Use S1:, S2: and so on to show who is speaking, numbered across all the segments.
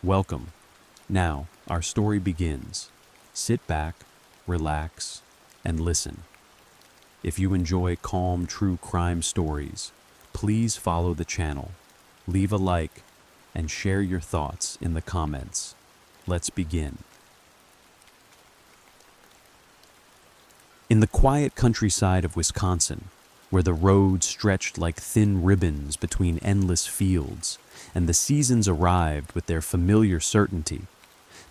S1: Welcome. Now, our story begins. Sit back, relax, and listen. If you enjoy calm, true crime stories, please follow the channel, leave a like, and share your thoughts in the comments. Let's begin. In the quiet countryside of Wisconsin, where the roads stretched like thin ribbons between endless fields, and the seasons arrived with their familiar certainty,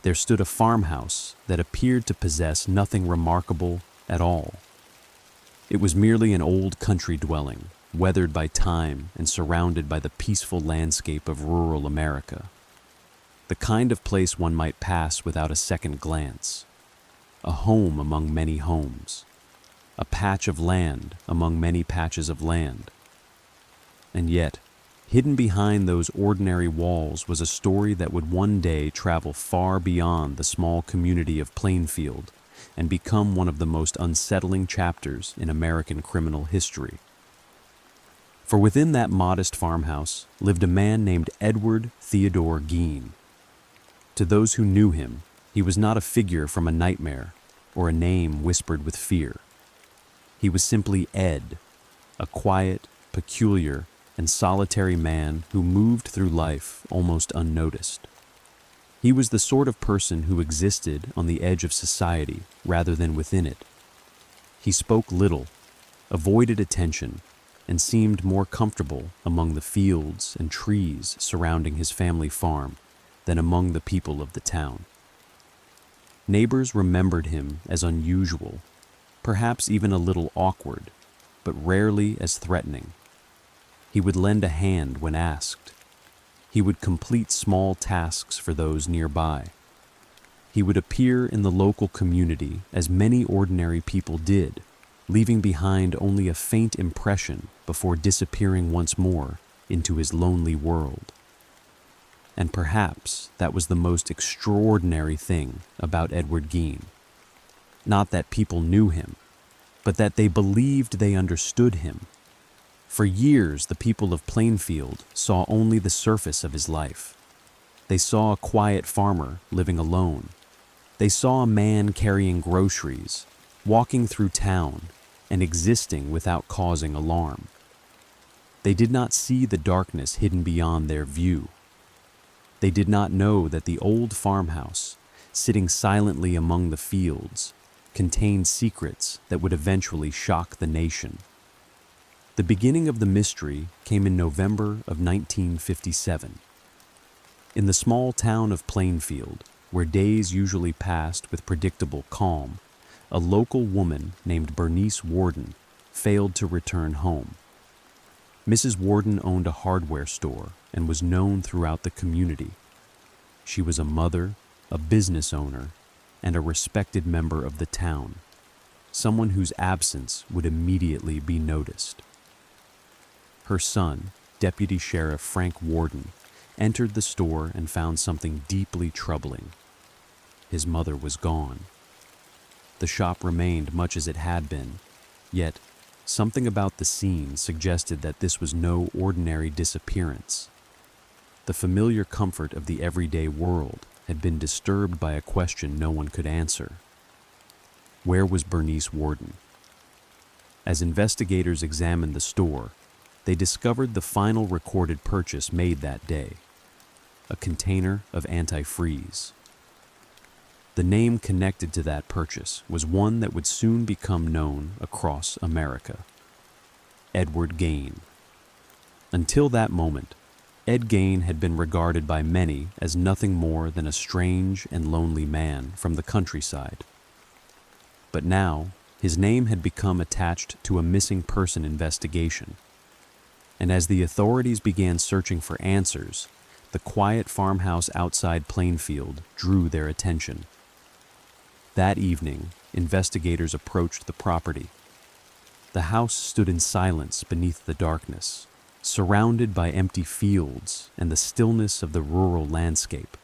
S1: there stood a farmhouse that appeared to possess nothing remarkable at all. It was merely an old country dwelling, weathered by time and surrounded by the peaceful landscape of rural America. The kind of place one might pass without a second glance. A home among many homes. A patch of land among many patches of land. And yet, hidden behind those ordinary walls was a story that would one day travel far beyond the small community of Plainfield and become one of the most unsettling chapters in American criminal history. For within that modest farmhouse lived a man named Edward Theodore Gein. To those who knew him, he was not a figure from a nightmare or a name whispered with fear. He was simply Ed, a quiet, peculiar, and solitary man who moved through life almost unnoticed. He was the sort of person who existed on the edge of society rather than within it. He spoke little, avoided attention, and seemed more comfortable among the fields and trees surrounding his family farm than among the people of the town. Neighbors remembered him as unusual, perhaps even a little awkward, but rarely as threatening. He would lend a hand when asked. He would complete small tasks for those nearby. He would appear in the local community as many ordinary people did, leaving behind only a faint impression before disappearing once more into his lonely world. And perhaps that was the most extraordinary thing about Edward Gein. Not that people knew him, but that they believed they understood him. For years, the people of Plainfield saw only the surface of his life. They saw a quiet farmer living alone. They saw a man carrying groceries, walking through town, and existing without causing alarm. They did not see the darkness hidden beyond their view. They did not know that the old farmhouse, sitting silently among the fields, contained secrets that would eventually shock the nation. The beginning of the mystery came in November of 1957. In the small town of Plainfield, where days usually passed with predictable calm, a local woman named Bernice Warden failed to return home. Mrs. Warden owned a hardware store and was known throughout the community. She was a mother, a business owner, and a respected member of the town, someone whose absence would immediately be noticed. Her son, Deputy Sheriff Frank Warden, entered the store and found something deeply troubling. His mother was gone. The shop remained much as it had been, yet something about the scene suggested that this was no ordinary disappearance. The familiar comfort of the everyday world had been disturbed by a question no one could answer. Where was Bernice Warden? As investigators examined the store, they discovered the final recorded purchase made that day, a container of antifreeze. The name connected to that purchase was one that would soon become known across America: Edward Gein. Until that moment, Ed Gein had been regarded by many as nothing more than a strange and lonely man from the countryside. But now, his name had become attached to a missing person investigation. And as the authorities began searching for answers, the quiet farmhouse outside Plainfield drew their attention. That evening, investigators approached the property. The house stood in silence beneath the darkness, surrounded by empty fields and the stillness of the rural landscape.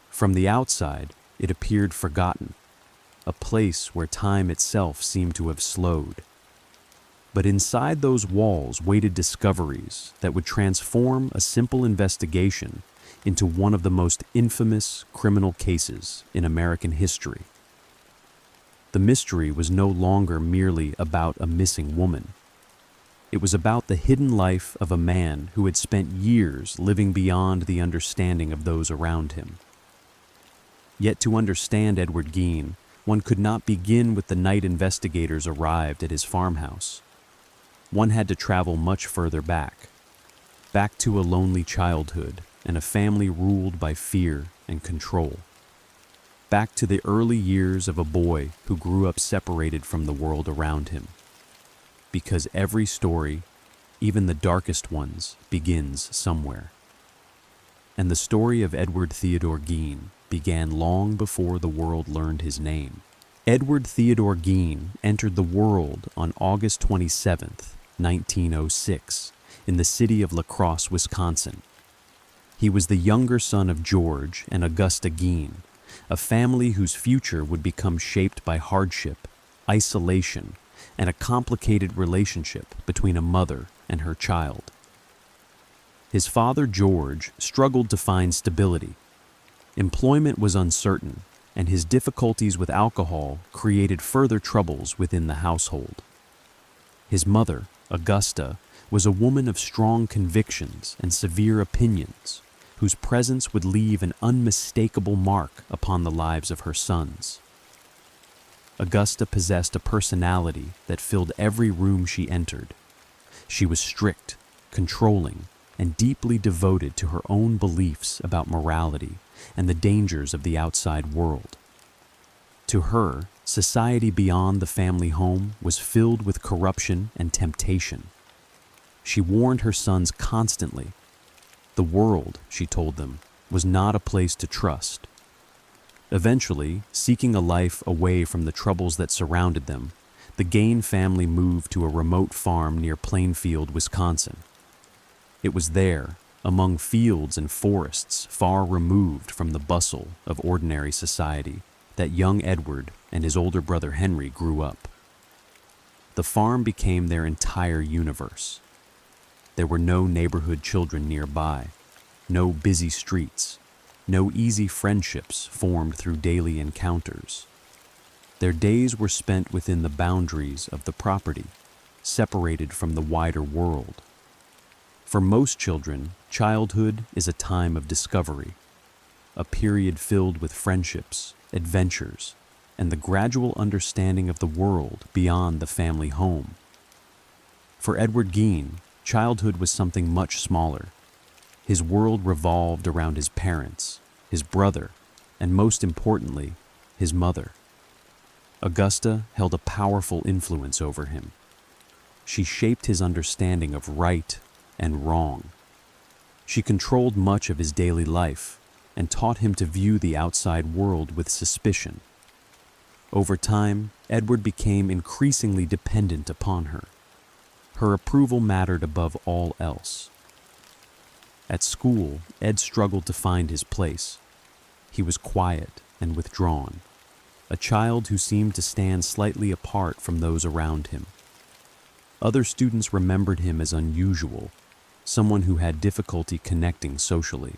S1: From the outside, it appeared forgotten, a place where time itself seemed to have slowed. But inside those walls waited discoveries that would transform a simple investigation into one of the most infamous criminal cases in American history. The mystery was no longer merely about a missing woman. It was about the hidden life of a man who had spent years living beyond the understanding of those around him. Yet to understand Edward Gein, one could not begin with the night investigators arrived at his farmhouse. One had to travel much further back to a lonely childhood and a family ruled by fear and control. Back to the early years of a boy who grew up separated from the world around him. Because every story, even the darkest ones, begins somewhere. And the story of Edward Theodore Gein began long before the world learned his name. Edward Theodore Gein entered the world on August 27, 1906, in the city of La Crosse, Wisconsin. He was the younger son of George and Augusta Gein, a family whose future would become shaped by hardship, isolation, and a complicated relationship between a mother and her child. His father, George, struggled to find stability. Employment was uncertain, and his difficulties with alcohol created further troubles within the household. His mother, Augusta, was a woman of strong convictions and severe opinions, whose presence would leave an unmistakable mark upon the lives of her sons. Augusta possessed a personality that filled every room she entered. She was strict, controlling, and deeply devoted to her own beliefs about morality and the dangers of the outside world. To her, society beyond the family home was filled with corruption and temptation. She warned her sons constantly. The world, she told them, was not a place to trust. Eventually, seeking a life away from the troubles that surrounded them, the Gein family moved to a remote farm near Plainfield, Wisconsin. It was there, among fields and forests far removed from the bustle of ordinary society, that young Edward and his older brother Henry grew up. The farm became their entire universe. There were no neighborhood children nearby, no busy streets, no easy friendships formed through daily encounters. Their days were spent within the boundaries of the property, separated from the wider world. For most children, childhood is a time of discovery, a period filled with friendships, adventures, and the gradual understanding of the world beyond the family home. For Edward Gein, childhood was something much smaller. His world revolved around his parents, his brother, and most importantly, his mother. Augusta held a powerful influence over him. She shaped his understanding of right and wrong. She controlled much of his daily life and taught him to view the outside world with suspicion. Over time, Edward became increasingly dependent upon her. Her approval mattered above all else. At school, Ed struggled to find his place. He was quiet and withdrawn, a child who seemed to stand slightly apart from those around him. Other students remembered him as unusual, someone who had difficulty connecting socially.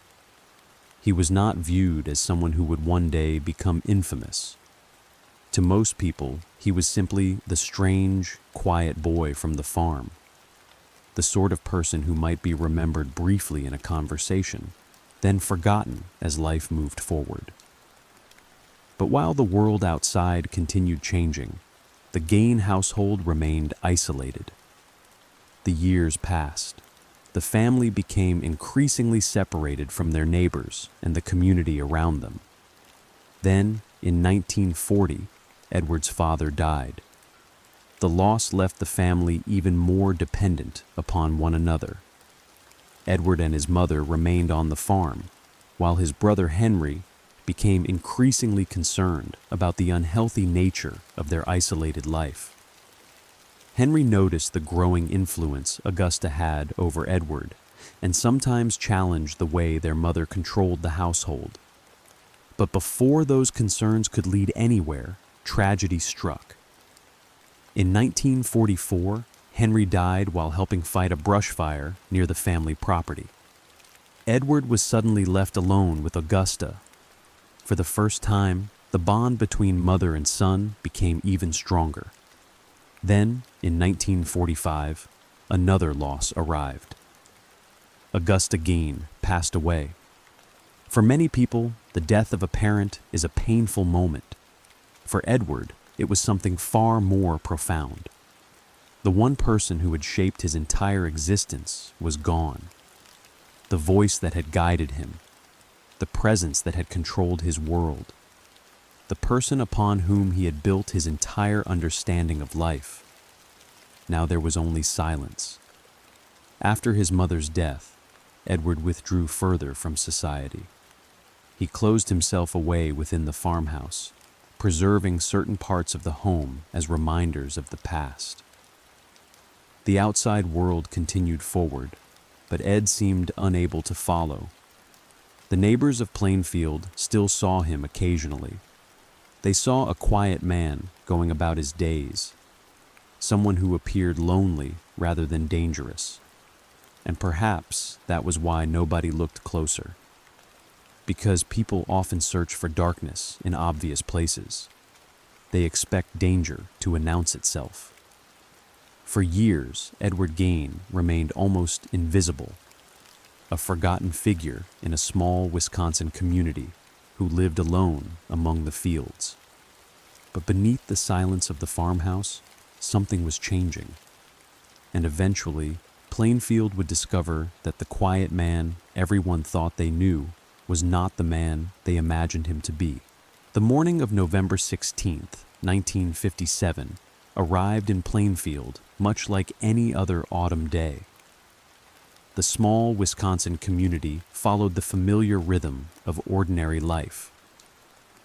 S1: He was not viewed as someone who would one day become infamous. To most people, he was simply the strange, quiet boy from the farm, the sort of person who might be remembered briefly in a conversation, then forgotten as life moved forward. But while the world outside continued changing, the Gein household remained isolated. The years passed. The family became increasingly separated from their neighbors and the community around them. Then, in 1940, Edward's father died. The loss left the family even more dependent upon one another. Edward and his mother remained on the farm, while his brother Henry became increasingly concerned about the unhealthy nature of their isolated life. Henry noticed the growing influence Augusta had over Edward and sometimes challenged the way their mother controlled the household. But before those concerns could lead anywhere, tragedy struck. In 1944, Henry died while helping fight a brush fire near the family property. Edward was suddenly left alone with Augusta. For the first time, the bond between mother and son became even stronger. Then, in 1945, another loss arrived. Augusta Gein passed away. For many people, the death of a parent is a painful moment. For Edward, it was something far more profound. The one person who had shaped his entire existence was gone. The voice that had guided him, the presence that had controlled his world, the person upon whom he had built his entire understanding of life. Now there was only silence. After his mother's death, Edward withdrew further from society. He closed himself away within the farmhouse, preserving certain parts of the home as reminders of the past. The outside world continued forward, but Ed seemed unable to follow. The neighbors of Plainfield still saw him occasionally. They saw a quiet man going about his days, someone who appeared lonely rather than dangerous. And perhaps that was why nobody looked closer. Because people often search for darkness in obvious places. They expect danger to announce itself. For years, Edward Gein remained almost invisible, a forgotten figure in a small Wisconsin community who lived alone among the fields. But beneath the silence of the farmhouse, something was changing. And eventually, Plainfield would discover that the quiet man everyone thought they knew was not the man they imagined him to be. The morning of November 16th, 1957, arrived in Plainfield much like any other autumn day. The small Wisconsin community followed the familiar rhythm of ordinary life.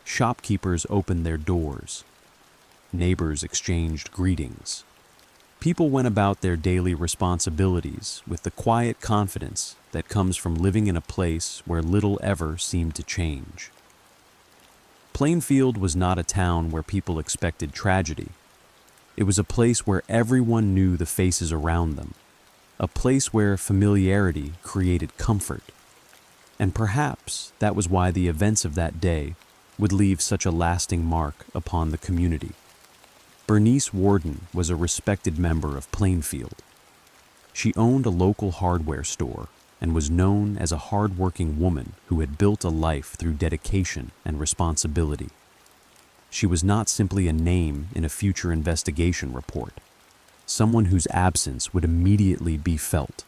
S1: Shopkeepers opened their doors. Neighbors exchanged greetings. People went about their daily responsibilities with the quiet confidence that comes from living in a place where little ever seemed to change. Plainfield was not a town where people expected tragedy. It was a place where everyone knew the faces around them, a place where familiarity created comfort. And perhaps that was why the events of that day would leave such a lasting mark upon the community. Bernice Warden was a respected member of Plainfield. She owned a local hardware store and was known as a hard-working woman who had built a life through dedication and responsibility. She was not simply a name in a future investigation report, someone whose absence would immediately be felt.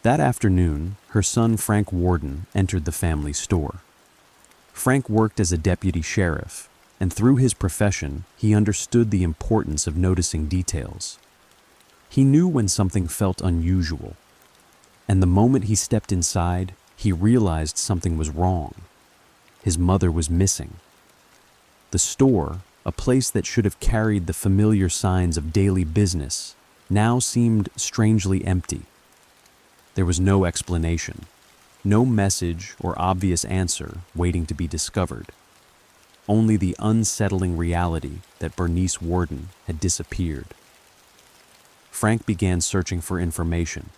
S1: That afternoon, her son Frank Warden entered the family store. Frank worked as a deputy sheriff, and through his profession, he understood the importance of noticing details. He knew when something felt unusual, and the moment he stepped inside, he realized something was wrong. His mother was missing. The store, a place that should have carried the familiar signs of daily business, now seemed strangely empty. There was no explanation, no message or obvious answer waiting to be discovered. Only the unsettling reality that Bernice Warden had disappeared. Frank began searching for information.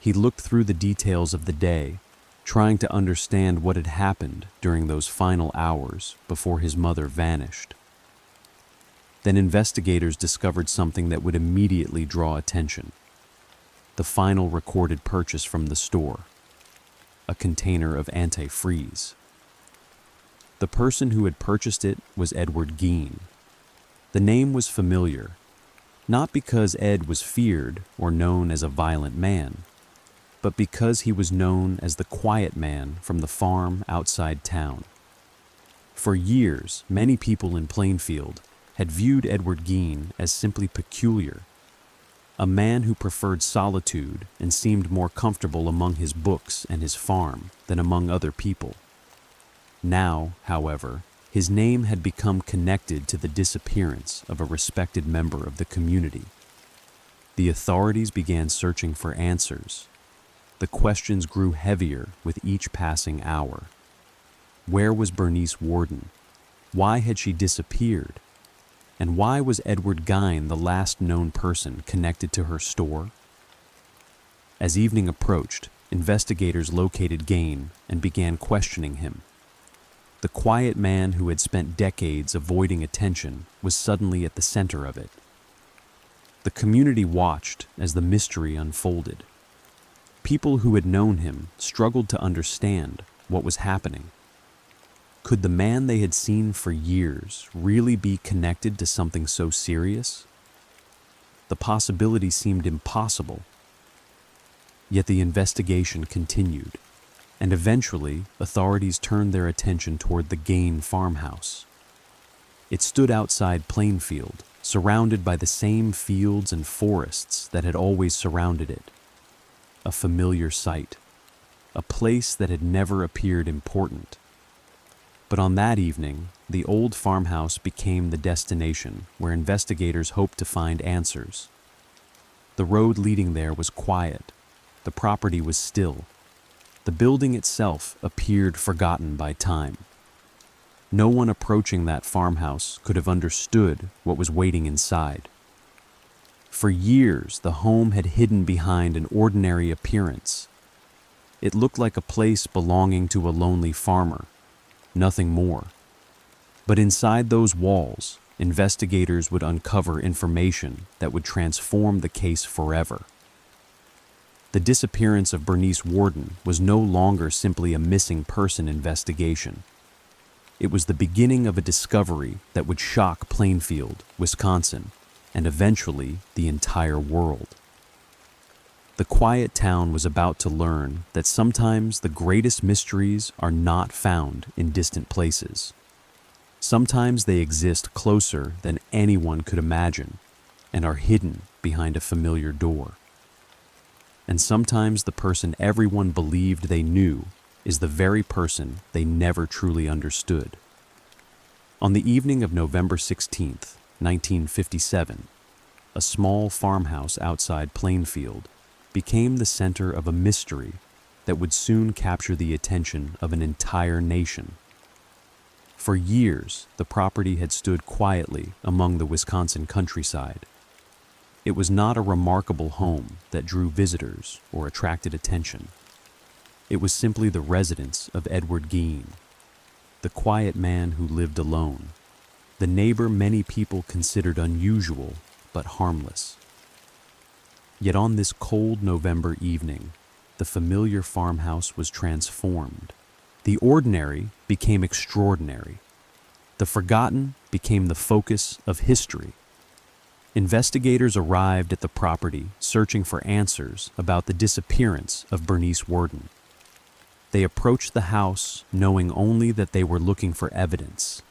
S1: He looked through the details of the day, trying to understand what had happened during those final hours before his mother vanished. Then investigators discovered something that would immediately draw attention. The final recorded purchase from the store, a container of antifreeze. The person who had purchased it was Edward Gein. The name was familiar, not because Ed was feared or known as a violent man, but because he was known as the quiet man from the farm outside town. For years, many people in Plainfield had viewed Edward Gein as simply peculiar, a man who preferred solitude and seemed more comfortable among his books and his farm than among other people. Now, however, his name had become connected to the disappearance of a respected member of the community. The authorities began searching for answers. The questions grew heavier with each passing hour. Where was Bernice Warden? Why had she disappeared? And why was Edward Gein the last known person connected to her store? As evening approached, investigators located Gein and began questioning him. The quiet man who had spent decades avoiding attention was suddenly at the center of it. The community watched as the mystery unfolded. People who had known him struggled to understand what was happening. Could the man they had seen for years really be connected to something so serious? The possibility seemed impossible. Yet the investigation continued, and eventually authorities turned their attention toward the Gein farmhouse. It stood outside Plainfield, surrounded by the same fields and forests that had always surrounded it. A familiar sight, a place that had never appeared important. But on that evening, the old farmhouse became the destination where investigators hoped to find answers. The road leading there was quiet. The property was still. The building itself appeared forgotten by time. No one approaching that farmhouse could have understood what was waiting inside. For years, the home had hidden behind an ordinary appearance. It looked like a place belonging to a lonely farmer, nothing more. But inside those walls, investigators would uncover information that would transform the case forever. The disappearance of Bernice Worden was no longer simply a missing person investigation. It was the beginning of a discovery that would shock Plainfield, Wisconsin, and eventually the entire world. The quiet town was about to learn that sometimes the greatest mysteries are not found in distant places. Sometimes they exist closer than anyone could imagine and are hidden behind a familiar door. And sometimes the person everyone believed they knew is the very person they never truly understood. On the evening of November 16th, 1957, a small farmhouse outside Plainfield became the center of a mystery that would soon capture the attention of an entire nation. For years, the property had stood quietly among the Wisconsin countryside. It was not a remarkable home that drew visitors or attracted attention. It was simply the residence of Edward Gein, the quiet man who lived alone, the neighbor many people considered unusual but harmless. Yet on this cold November evening, the familiar farmhouse was transformed. The ordinary became extraordinary. The forgotten became the focus of history. Investigators arrived at the property searching for answers about the disappearance of Bernice Worden. They approached the house knowing only that they were looking for evidence.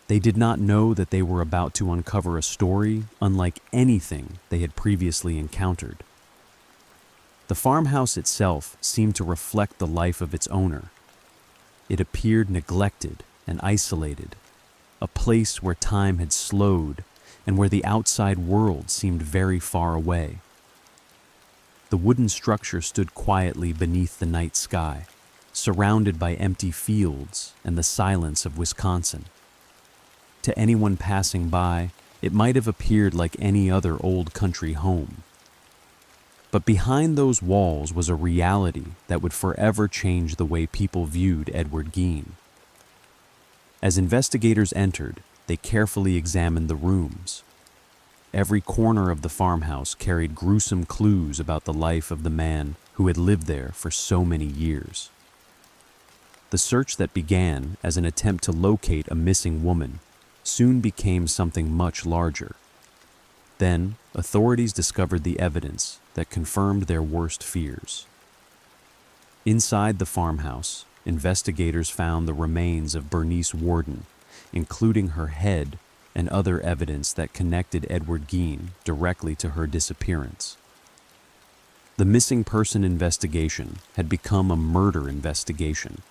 S1: They did not know that they were about to uncover a story unlike anything they had previously encountered. The farmhouse itself seemed to reflect the life of its owner. It appeared neglected and isolated, a place where time had slowed and where the outside world seemed very far away. The wooden structure stood quietly beneath the night sky, surrounded by empty fields and the silence of Wisconsin. To anyone passing by, it might have appeared like any other old country home. But behind those walls was a reality that would forever change the way people viewed Edward Gein. As investigators entered, they carefully examined the rooms. Every corner of the farmhouse carried gruesome clues about the life of the man who had lived there for so many years. The search that began as an attempt to locate a missing woman soon became something much larger. Then, authorities discovered the evidence that confirmed their worst fears. Inside the farmhouse, investigators found the remains of Bernice Worden, including her head and other evidence that connected Edward Gein directly to her disappearance. The missing person investigation had become a murder investigation.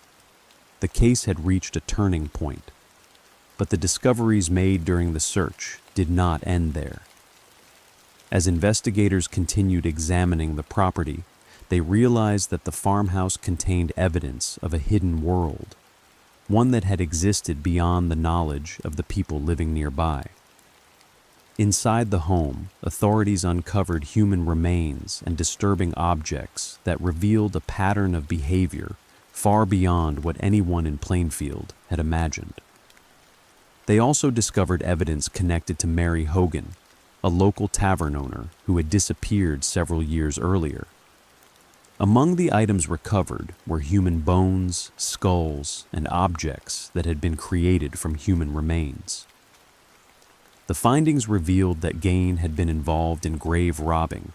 S1: The case had reached a turning point, but the discoveries made during the search did not end there. As investigators continued examining the property, they realized that the farmhouse contained evidence of a hidden world, one that had existed beyond the knowledge of the people living nearby. Inside the home, authorities uncovered human remains and disturbing objects that revealed a pattern of behavior far beyond what anyone in Plainfield had imagined. They also discovered evidence connected to Mary Hogan, a local tavern owner who had disappeared several years earlier. Among the items recovered were human bones, skulls, and objects that had been created from human remains. The findings revealed that Gein had been involved in grave robbing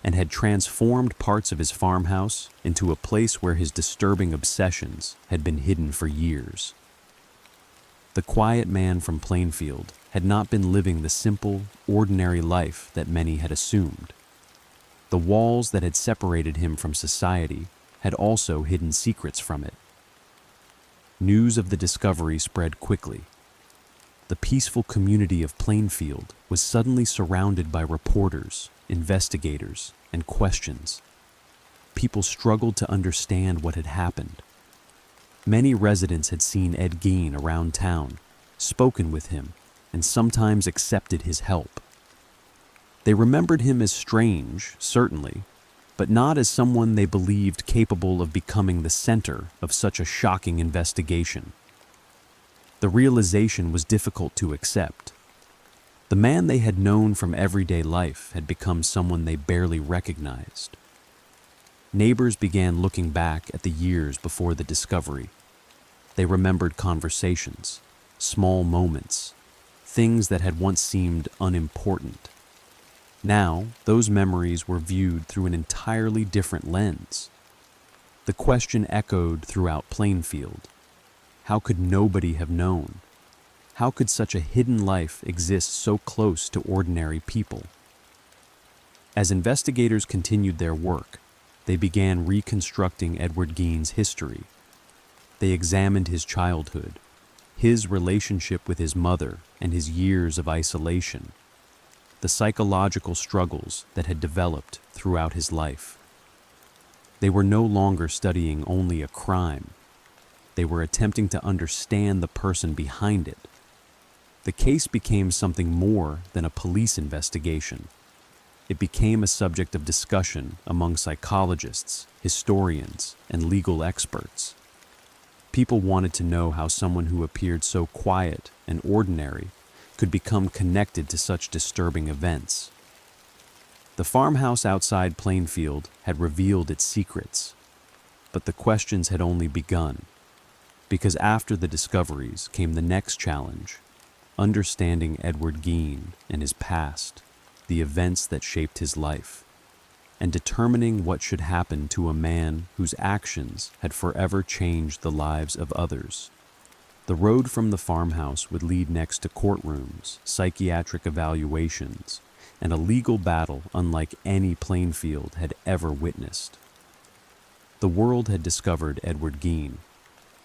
S1: and had transformed parts of his farmhouse into a place where his disturbing obsessions had been hidden for years. The quiet man from Plainfield had not been living the simple, ordinary life that many had assumed. The walls that had separated him from society had also hidden secrets from it. News of the discovery spread quickly. The peaceful community of Plainfield was suddenly surrounded by reporters, investigators, and questions. People struggled to understand what had happened. Many residents had seen Ed Gein around town, spoken with him, and sometimes accepted his help. They remembered him as strange, certainly, but not as someone they believed capable of becoming the center of such a shocking investigation. The realization was difficult to accept. The man they had known from everyday life had become someone they barely recognized. Neighbors began looking back at the years before the discovery. They remembered conversations, small moments, things that had once seemed unimportant. Now, those memories were viewed through an entirely different lens. The question echoed throughout Plainfield. How could nobody have known? How could such a hidden life exist so close to ordinary people? As investigators continued their work, they began reconstructing Edward Gein's history. They examined his childhood, his relationship with his mother, and his years of isolation, the psychological struggles that had developed throughout his life. They were no longer studying only a crime. They were attempting to understand the person behind it. The case became something more than a police investigation. It became a subject of discussion among psychologists, historians, and legal experts. People wanted to know how someone who appeared so quiet and ordinary could become connected to such disturbing events. The farmhouse outside Plainfield had revealed its secrets, but the questions had only begun. Because after the discoveries came the next challenge, understanding Edward Gein and his past, the events that shaped his life, and determining what should happen to a man whose actions had forever changed the lives of others. The road from the farmhouse would lead next to courtrooms, psychiatric evaluations, and a legal battle unlike any Plainfield had ever witnessed. The world had discovered Edward Gein.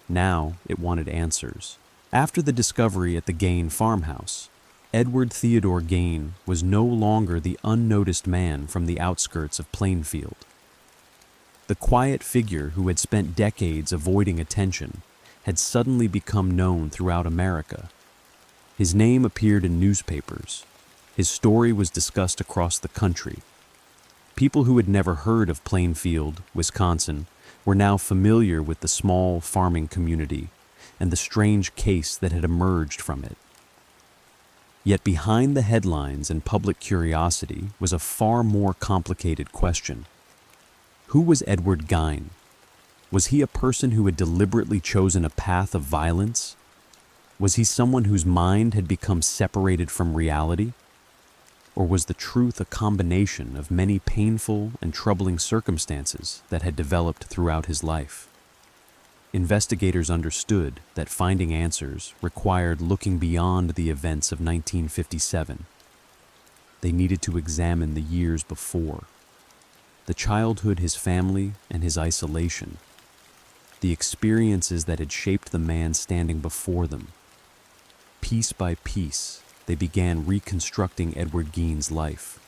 S1: Now it wanted answers. After the discovery at the Gein farmhouse, Edward Theodore Gein was no longer the unnoticed man from the outskirts of Plainfield. The quiet figure who had spent decades avoiding attention had suddenly become known throughout America. His name appeared in newspapers. His story was discussed across the country. People who had never heard of Plainfield, Wisconsin, were now familiar with the small farming community and the strange case that had emerged from it. Yet behind the headlines and public curiosity was a far more complicated question. Who was Edward Gein? Was he a person who had deliberately chosen a path of violence? Was he someone whose mind had become separated from reality? Or was the truth a combination of many painful and troubling circumstances that had developed throughout his life? Investigators understood that finding answers required looking beyond the events of 1957. They needed to examine the years before, the childhood his family and his isolation, the experiences that had shaped the man standing before them. Piece by piece, they began reconstructing Edward Gein's life.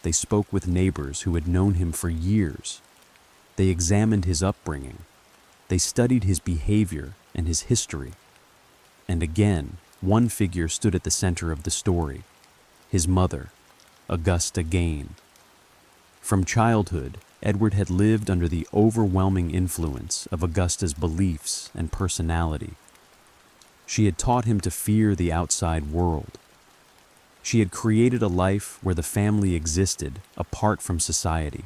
S1: They spoke with neighbors who had known him for years. They examined his upbringing. They studied his behavior and his history. And again, one figure stood at the center of the story: his mother, Augusta Gein. From childhood, Edward had lived under the overwhelming influence of Augusta's beliefs and personality. She had taught him to fear the outside world. She had created a life where the family existed apart from society.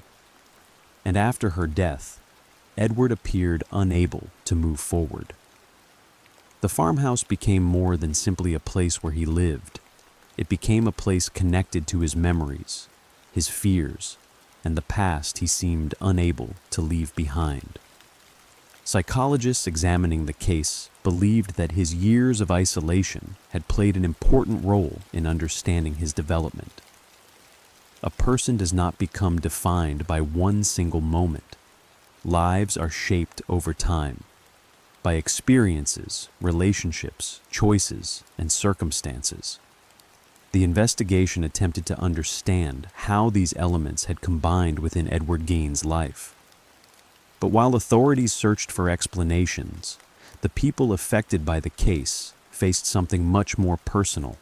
S1: And after her death, Edward appeared unable to move forward. The farmhouse became more than simply a place where he lived. It became a place connected to his memories, his fears, and the past he seemed unable to leave behind. Psychologists examining the case believed that his years of isolation had played an important role in understanding his development. A person does not become defined by one single moment. Lives are shaped over time, by experiences, relationships, choices, and circumstances. The investigation attempted to understand how these elements had combined within Edward Gein's life. But while authorities searched for explanations, the people affected by the case faced something much more personal.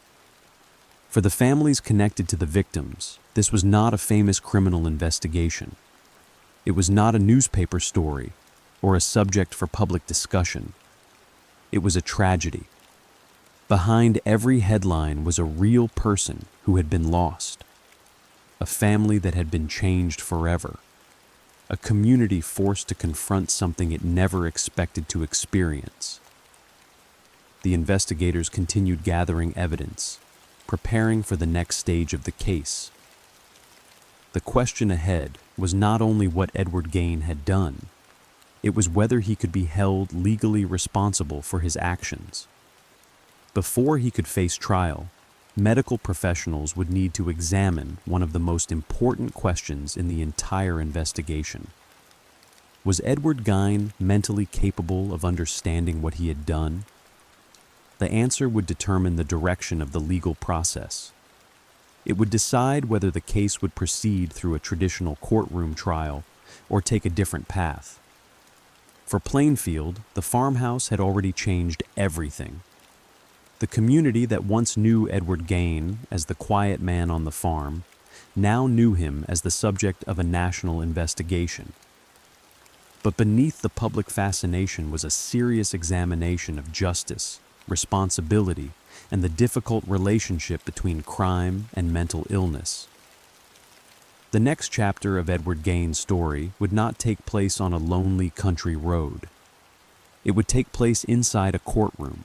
S1: For the families connected to the victims, this was not a famous criminal investigation. It was not a newspaper story or a subject for public discussion. It was a tragedy. Behind every headline was a real person who had been lost, a family that had been changed forever, a community forced to confront something it never expected to experience. The investigators continued gathering evidence, preparing for the next stage of the case. The question ahead was not only what Edward Gein had done, it was whether he could be held legally responsible for his actions. Before he could face trial, medical professionals would need to examine one of the most important questions in the entire investigation. Was Edward Gein mentally capable of understanding what he had done? The answer would determine the direction of the legal process. It would decide whether the case would proceed through a traditional courtroom trial or take a different path. For Plainfield, the farmhouse had already changed everything. The community that once knew Edward Gein as the quiet man on the farm now knew him as the subject of a national investigation. But beneath the public fascination was a serious examination of justice, responsibility, and the difficult relationship between crime and mental illness. The next chapter of Edward Gein's story would not take place on a lonely country road. It would take place inside a courtroom.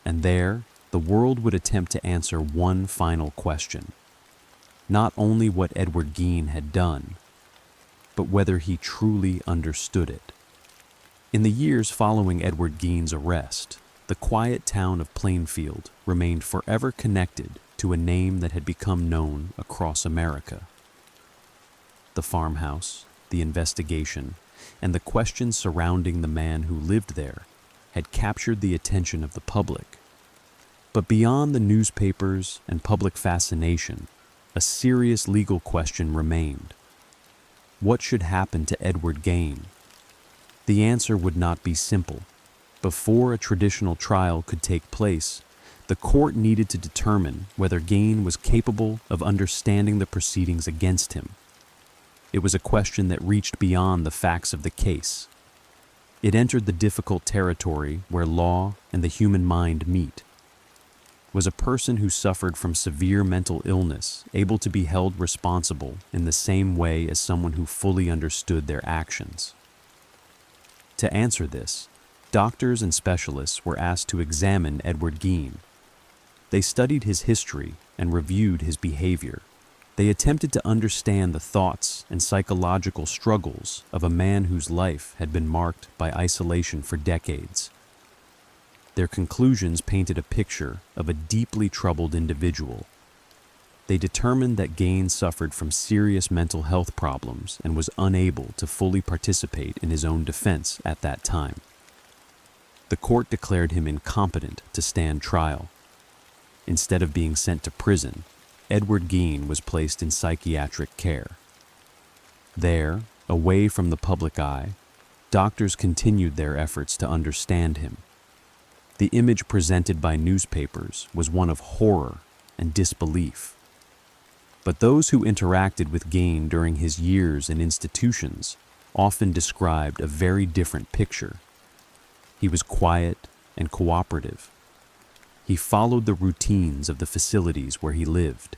S1: And there, the world would attempt to answer one final question. Not only what Edward Gein had done, but whether he truly understood it. In the years following Edward Gein's arrest, the quiet town of Plainfield remained forever connected to a name that had become known across America. The farmhouse, the investigation, and the questions surrounding the man who lived there had captured the attention of the public. But beyond the newspapers and public fascination, a serious legal question remained. What should happen to Edward Gein? The answer would not be simple. Before a traditional trial could take place, the court needed to determine whether Gein was capable of understanding the proceedings against him. It was a question that reached beyond the facts of the case. It entered the difficult territory where law and the human mind meet. Was a person who suffered from severe mental illness able to be held responsible in the same way as someone who fully understood their actions? To answer this, doctors and specialists were asked to examine Edward Gein. They studied his history and reviewed his behavior. They attempted to understand the thoughts and psychological struggles of a man whose life had been marked by isolation for decades. Their conclusions painted a picture of a deeply troubled individual. They determined that Gein suffered from serious mental health problems and was unable to fully participate in his own defense at that time. The court declared him incompetent to stand trial. Instead of being sent to prison, Edward Gein was placed in psychiatric care. There, away from the public eye, doctors continued their efforts to understand him. The image presented by newspapers was one of horror and disbelief. But those who interacted with Gein during his years in institutions often described a very different picture. He was quiet and cooperative. He followed the routines of the facilities where he lived.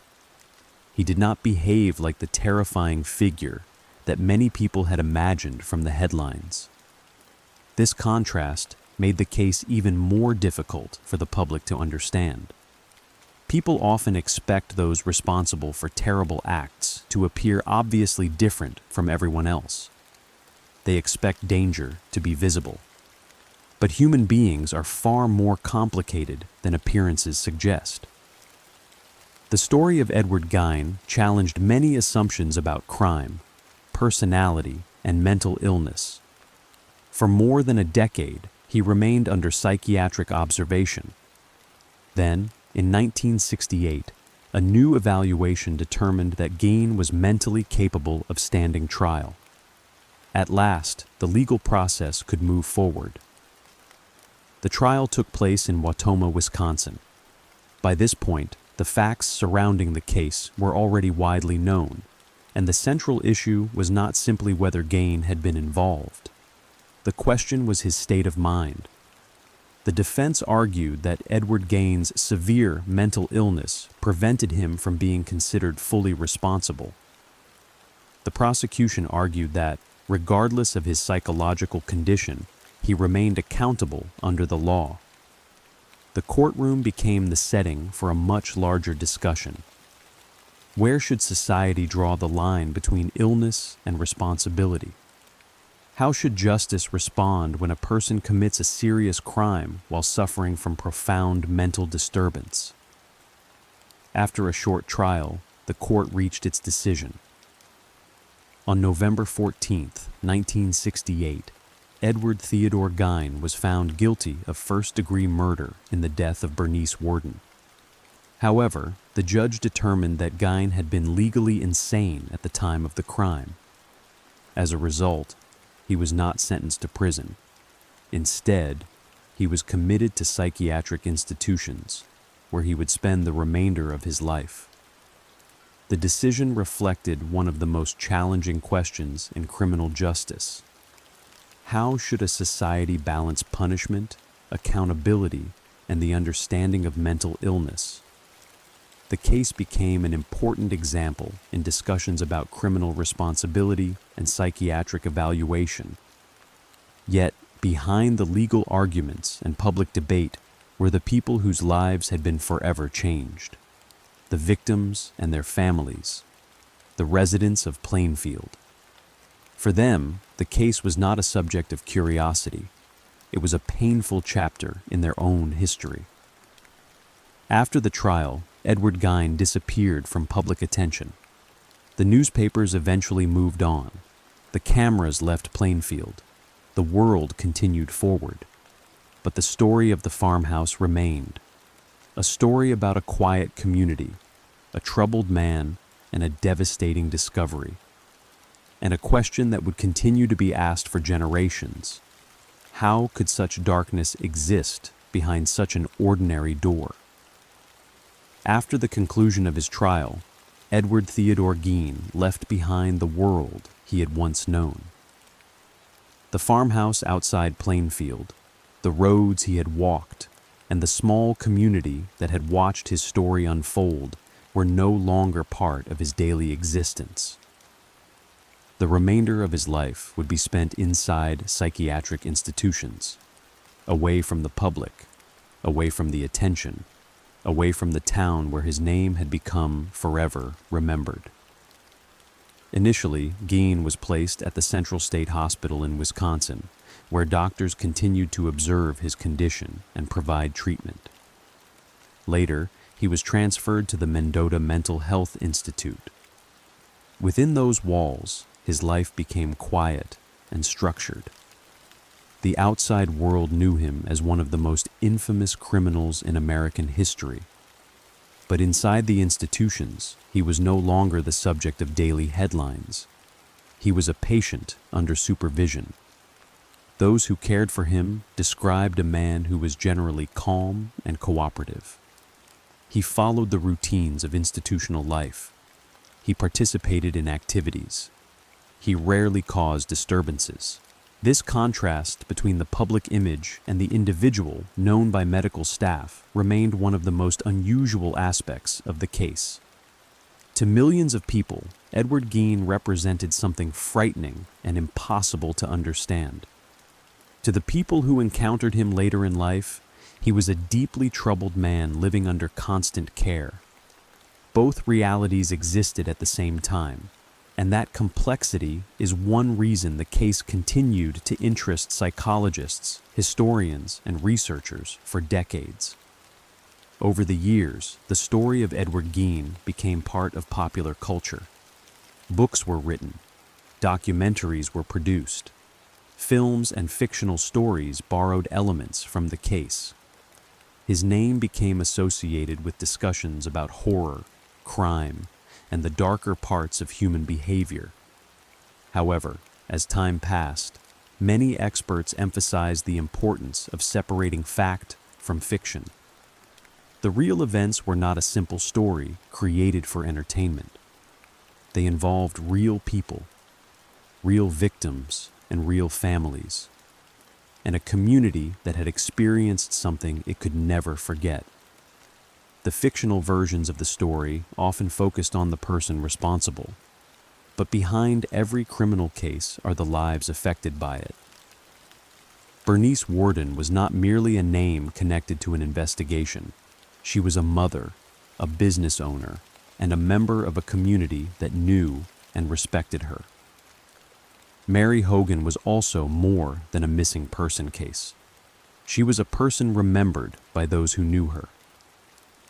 S1: He did not behave like the terrifying figure that many people had imagined from the headlines. This contrast made the case even more difficult for the public to understand. People often expect those responsible for terrible acts to appear obviously different from everyone else. They expect danger to be visible. But human beings are far more complicated than appearances suggest. The story of Edward Gein challenged many assumptions about crime, personality, and mental illness. For more than a decade, he remained under psychiatric observation. Then, in 1968, a new evaluation determined that Gein was mentally capable of standing trial. At last, the legal process could move forward. The trial took place in Wautoma, Wisconsin. By this point, the facts surrounding the case were already widely known, and the central issue was not simply whether Gein had been involved. The question was his state of mind. The defense argued that Edward Gein's severe mental illness prevented him from being considered fully responsible. The prosecution argued that, regardless of his psychological condition, he remained accountable under the law. The courtroom became the setting for a much larger discussion. Where should society draw the line between illness and responsibility? How should justice respond when a person commits a serious crime while suffering from profound mental disturbance? After a short trial, the court reached its decision. On November 14, 1968, Edward Theodore Gein was found guilty of first-degree murder in the death of Bernice Worden. However, the judge determined that Gein had been legally insane at the time of the crime. As a result, he was not sentenced to prison. Instead, he was committed to psychiatric institutions, where he would spend the remainder of his life. The decision reflected one of the most challenging questions in criminal justice. How should a society balance punishment, accountability, and the understanding of mental illness? The case became an important example in discussions about criminal responsibility and psychiatric evaluation. Yet, behind the legal arguments and public debate were the people whose lives had been forever changed. The victims and their families, the residents of Plainfield. For them, the case was not a subject of curiosity. It was a painful chapter in their own history. After the trial, Edward Gein disappeared from public attention. The newspapers eventually moved on. The cameras left Plainfield. The world continued forward. But the story of the farmhouse remained. A story about a quiet community, a troubled man, and a devastating discovery. And a question that would continue to be asked for generations. How could such darkness exist behind such an ordinary door? After the conclusion of his trial, Edward Theodore Gein left behind the world he had once known. The farmhouse outside Plainfield, the roads he had walked, and the small community that had watched his story unfold were no longer part of his daily existence. The remainder of his life would be spent inside psychiatric institutions, away from the public, away from the attention, away from the town where his name had become forever remembered. Initially, Gein was placed at the Central State Hospital in Wisconsin, where doctors continued to observe his condition and provide treatment. Later, he was transferred to the Mendota Mental Health Institute. Within those walls, his life became quiet and structured. The outside world knew him as one of the most infamous criminals in American history. But inside the institutions, he was no longer the subject of daily headlines. He was a patient under supervision. Those who cared for him described a man who was generally calm and cooperative. He followed the routines of institutional life, He participated in activities. He rarely caused disturbances. This contrast between the public image and the individual known by medical staff remained one of the most unusual aspects of the case. To millions of people, Edward Gein represented something frightening and impossible to understand. To the people who encountered him later in life, he was a deeply troubled man living under constant care. Both realities existed at the same time, and that complexity is one reason the case continued to interest psychologists, historians, and researchers for decades. Over the years, the story of Edward Gein became part of popular culture. Books were written, documentaries were produced, films and fictional stories borrowed elements from the case. His name became associated with discussions about horror, crime, and the darker parts of human behavior. However, as time passed, many experts emphasized the importance of separating fact from fiction. The real events were not a simple story created for entertainment. They involved real people, real victims, and real families, and a community that had experienced something it could never forget. The fictional versions of the story often focused on the person responsible, but behind every criminal case are the lives affected by it. Bernice Worden was not merely a name connected to an investigation. She was a mother, a business owner, and a member of a community that knew and respected her. Mary Hogan was also more than a missing person case. She was a person remembered by those who knew her.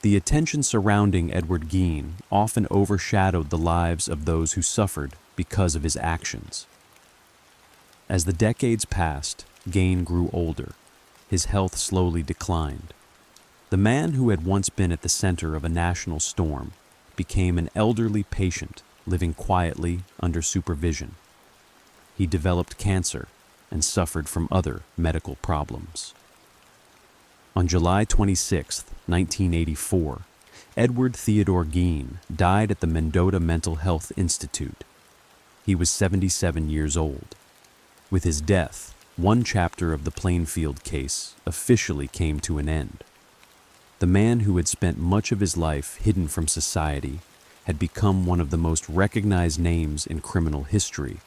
S1: The attention surrounding Edward Gein often overshadowed the lives of those who suffered because of his actions. As the decades passed, Gein grew older. His health slowly declined. The man who had once been at the center of a national storm became an elderly patient living quietly under supervision. He developed cancer and suffered from other medical problems. On July 26, 1984, Edward Theodore Gein died at the Mendota Mental Health Institute. He was 77 years old. With his death, one chapter of the Plainfield case officially came to an end. The man who had spent much of his life hidden from society had become one of the most recognized names in criminal history.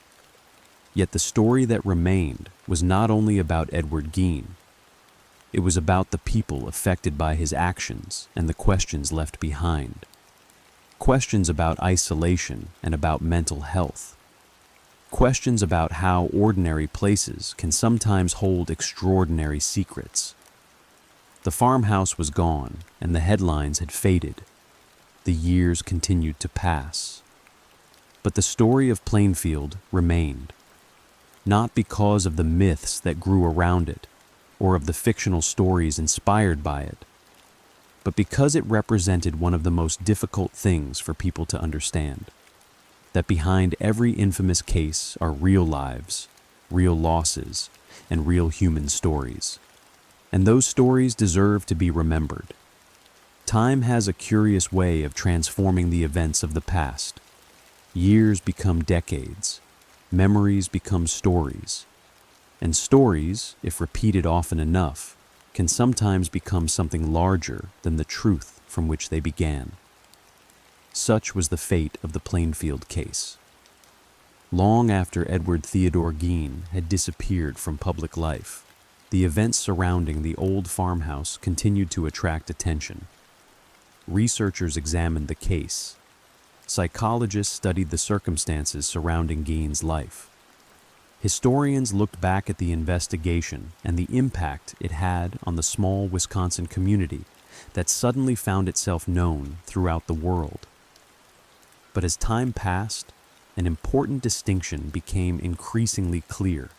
S1: Yet the story that remained was not only about Edward Gein. It was about the people affected by his actions and the questions left behind. Questions about isolation and about mental health. Questions about how ordinary places can sometimes hold extraordinary secrets. The farmhouse was gone, and the headlines had faded. The years continued to pass. But the story of Plainfield remained, not because of the myths that grew around it, or of the fictional stories inspired by it, but because it represented one of the most difficult things for people to understand, that behind every infamous case are real lives, real losses, and real human stories. And those stories deserve to be remembered. Time has a curious way of transforming the events of the past. Years become decades. Memories become stories. And stories, if repeated often enough, can sometimes become something larger than the truth from which they began. Such was the fate of the Plainfield case. Long after Edward Theodore Gein had disappeared from public life, the events surrounding the old farmhouse continued to attract attention. Researchers examined the case. Psychologists studied the circumstances surrounding Gein's life. Historians looked back at the investigation and the impact it had on the small Wisconsin community that suddenly found itself known throughout the world. But as time passed, an important distinction became increasingly clear.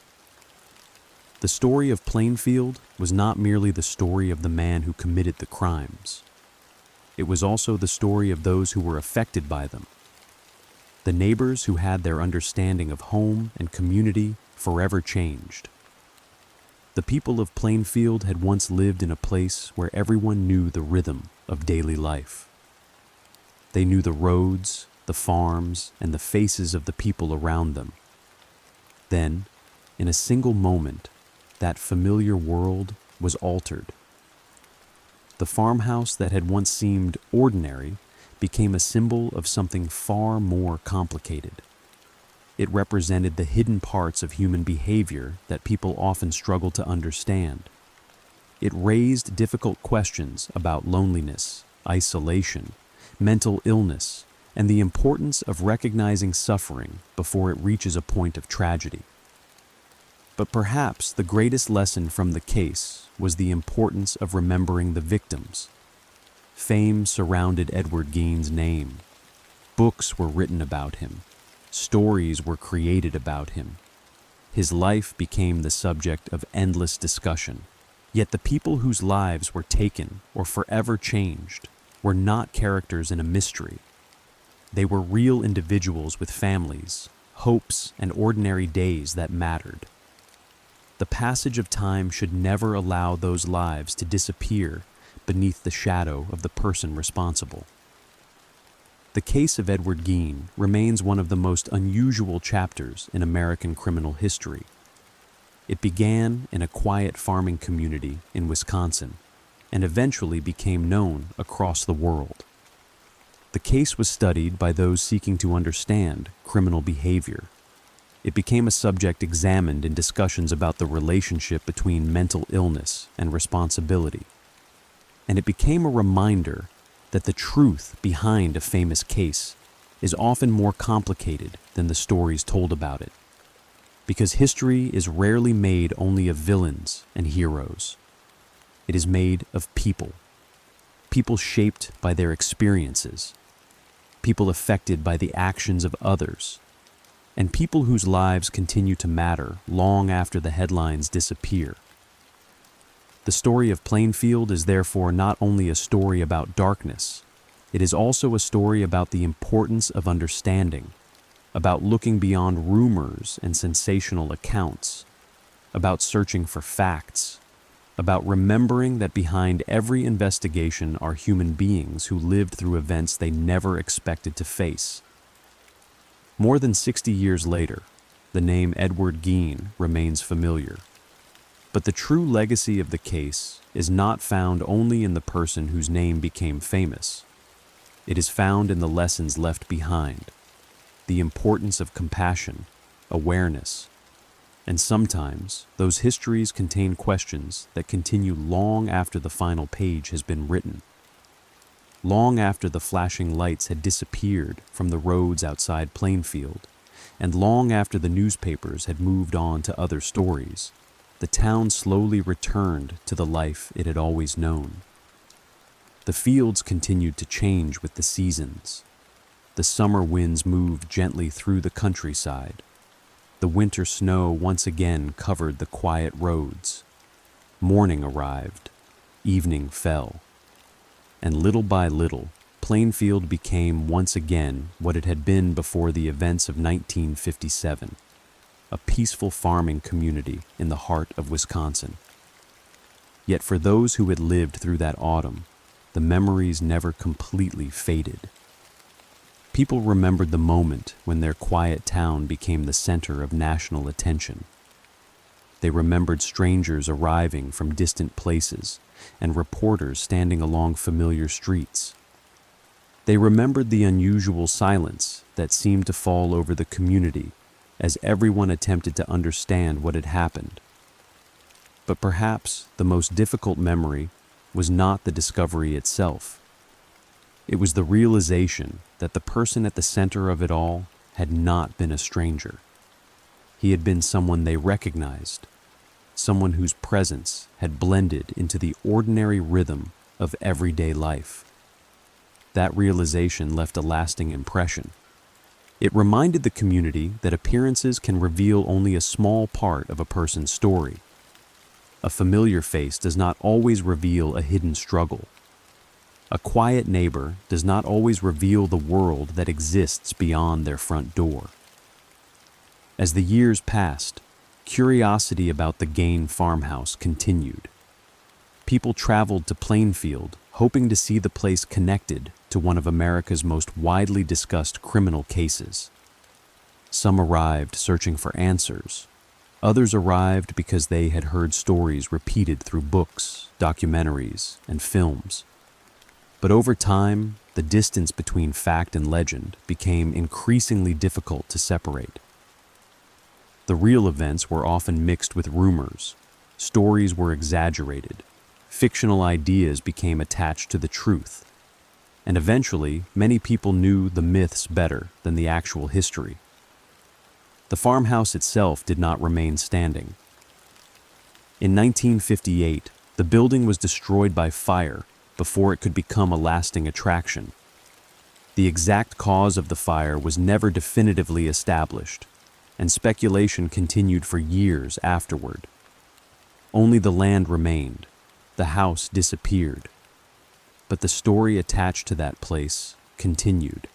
S1: The story of Plainfield was not merely the story of the man who committed the crimes. It was also the story of those who were affected by them. The neighbors who had their understanding of home and community forever changed. The people of Plainfield had once lived in a place where everyone knew the rhythm of daily life. They knew the roads, the farms, and the faces of the people around them. Then, in a single moment, that familiar world was altered. The farmhouse that had once seemed ordinary became a symbol of something far more complicated. It represented the hidden parts of human behavior that people often struggle to understand. It raised difficult questions about loneliness, isolation, mental illness, and the importance of recognizing suffering before it reaches a point of tragedy. But perhaps the greatest lesson from the case was the importance of remembering the victims. Fame surrounded Edward Gein's name. Books were written about him. Stories were created about him. His life became the subject of endless discussion. Yet the people whose lives were taken or forever changed were not characters in a mystery. They were real individuals with families, hopes, and ordinary days that mattered. The passage of time should never allow those lives to disappear beneath the shadow of the person responsible. The case of Edward Gein remains one of the most unusual chapters in American criminal history. It began in a quiet farming community in Wisconsin and eventually became known across the world. The case was studied by those seeking to understand criminal behavior. It became a subject examined in discussions about the relationship between mental illness and responsibility. And it became a reminder that the truth behind a famous case is often more complicated than the stories told about it. Because history is rarely made only of villains and heroes. It is made of people. People shaped by their experiences. People affected by the actions of others. And people whose lives continue to matter long after the headlines disappear. The story of Plainfield is therefore not only a story about darkness, it is also a story about the importance of understanding, about looking beyond rumors and sensational accounts, about searching for facts, about remembering that behind every investigation are human beings who lived through events they never expected to face. More than 60 years later, the name Edward Gein remains familiar. But the true legacy of the case is not found only in the person whose name became famous. It is found in the lessons left behind, the importance of compassion, awareness, and sometimes those histories contain questions that continue long after the final page has been written. Long after the flashing lights had disappeared from the roads outside Plainfield, and long after the newspapers had moved on to other stories, the town slowly returned to the life it had always known. The fields continued to change with the seasons. The summer winds moved gently through the countryside. The winter snow once again covered the quiet roads. Morning arrived. Evening fell. And little by little, Plainfield became once again what it had been before the events of 1957, a peaceful farming community in the heart of Wisconsin. Yet for those who had lived through that autumn, the memories never completely faded. People remembered the moment when their quiet town became the center of national attention. They remembered strangers arriving from distant places and reporters standing along familiar streets. They remembered the unusual silence that seemed to fall over the community as everyone attempted to understand what had happened. But perhaps the most difficult memory was not the discovery itself. It was the realization that the person at the center of it all had not been a stranger. He had been someone they recognized, someone whose presence had blended into the ordinary rhythm of everyday life. That realization left a lasting impression. It reminded the community that appearances can reveal only a small part of a person's story. A familiar face does not always reveal a hidden struggle. A quiet neighbor does not always reveal the world that exists beyond their front door. As the years passed, curiosity about the Gein farmhouse continued. People traveled to Plainfield, hoping to see the place connected to one of America's most widely discussed criminal cases. Some arrived searching for answers. Others arrived because they had heard stories repeated through books, documentaries, and films. But over time, the distance between fact and legend became increasingly difficult to separate. The real events were often mixed with rumors. Stories were exaggerated. Fictional ideas became attached to the truth. And eventually, many people knew the myths better than the actual history. The farmhouse itself did not remain standing. In 1958, the building was destroyed by fire before it could become a lasting attraction. The exact cause of the fire was never definitively established, and speculation continued for years afterward. Only the land remained. The house disappeared. But the story attached to that place continued.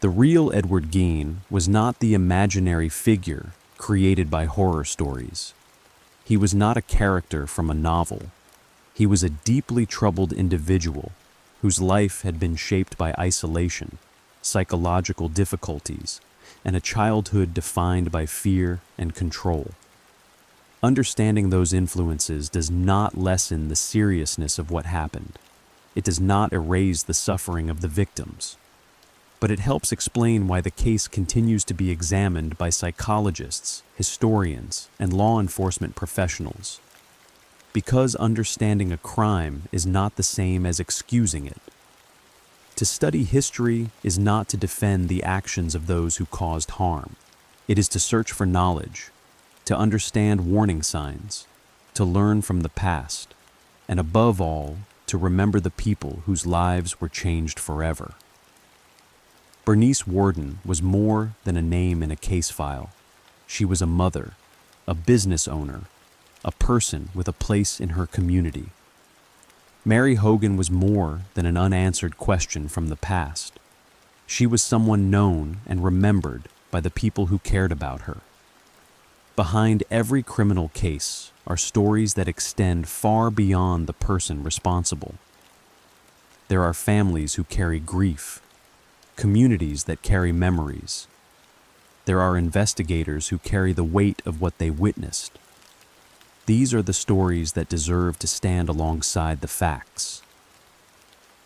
S1: The real Edward Gein was not the imaginary figure created by horror stories. He was not a character from a novel. He was a deeply troubled individual whose life had been shaped by isolation, psychological difficulties, and a childhood defined by fear and control. Understanding those influences does not lessen the seriousness of what happened. It does not erase the suffering of the victims. But it helps explain why the case continues to be examined by psychologists, historians, and law enforcement professionals. Because understanding a crime is not the same as excusing it. To study history is not to defend the actions of those who caused harm. It is to search for knowledge, to understand warning signs, to learn from the past, and above all, to remember the people whose lives were changed forever. Bernice Worden was more than a name in a case file. She was a mother, a business owner, a person with a place in her community. Mary Hogan was more than an unanswered question from the past. She was someone known and remembered by the people who cared about her. Behind every criminal case are stories that extend far beyond the person responsible. There are families who carry grief, communities that carry memories. There are investigators who carry the weight of what they witnessed. These are the stories that deserve to stand alongside the facts.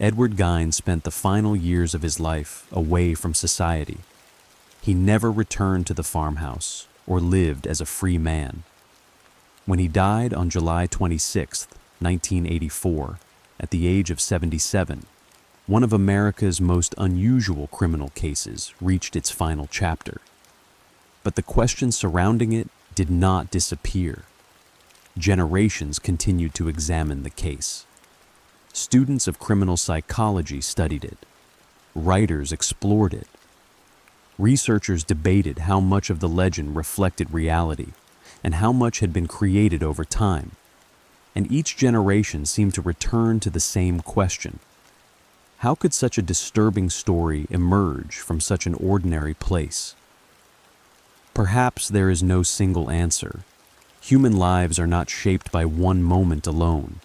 S1: Edward Gein spent the final years of his life away from society. He never returned to the farmhouse or lived as a free man. When he died on July 26, 1984, at the age of 77, one of America's most unusual criminal cases reached its final chapter. But the questions surrounding it did not disappear. Generations continued to examine the case. Students of criminal psychology studied it. Writers explored it. Researchers debated how much of the legend reflected reality and how much had been created over time. And each generation seemed to return to the same question. How could such a disturbing story emerge from such an ordinary place? Perhaps there is no single answer. Human lives are not shaped by one moment alone.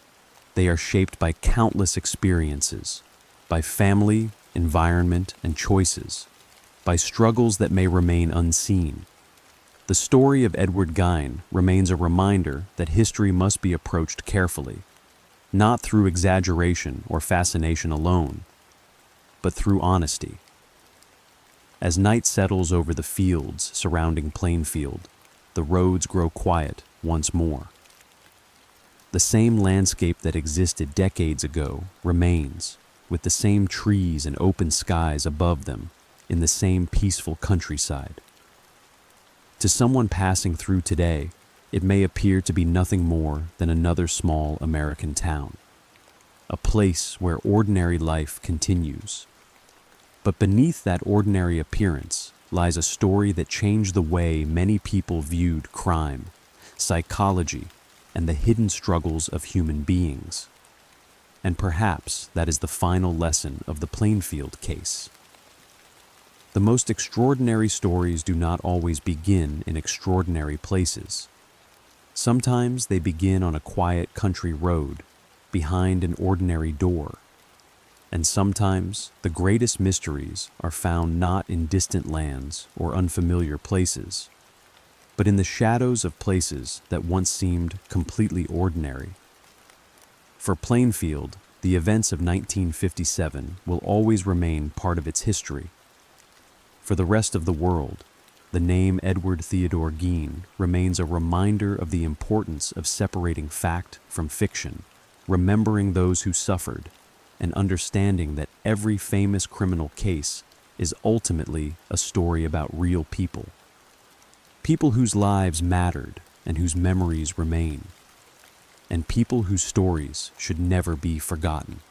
S1: They are shaped by countless experiences, by family, environment, and choices, by struggles that may remain unseen. The story of Edward Gein remains a reminder that history must be approached carefully, not through exaggeration or fascination alone, but through honesty. As night settles over the fields surrounding Plainfield, the roads grow quiet once more. The same landscape that existed decades ago remains, with the same trees and open skies above them, in the same peaceful countryside. To someone passing through today, it may appear to be nothing more than another small American town, a place where ordinary life continues. But beneath that ordinary appearance lies a story that changed the way many people viewed crime, psychology, and the hidden struggles of human beings. And perhaps that is the final lesson of the Plainfield case. The most extraordinary stories do not always begin in extraordinary places. Sometimes they begin on a quiet country road, behind an ordinary door. And sometimes the greatest mysteries are found not in distant lands or unfamiliar places, but in the shadows of places that once seemed completely ordinary. For Plainfield, the events of 1957 will always remain part of its history. For the rest of the world, the name Edward Theodore Gein remains a reminder of the importance of separating fact from fiction, remembering those who suffered, and understanding that every famous criminal case is ultimately a story about real people. People whose lives mattered and whose memories remain, and people whose stories should never be forgotten.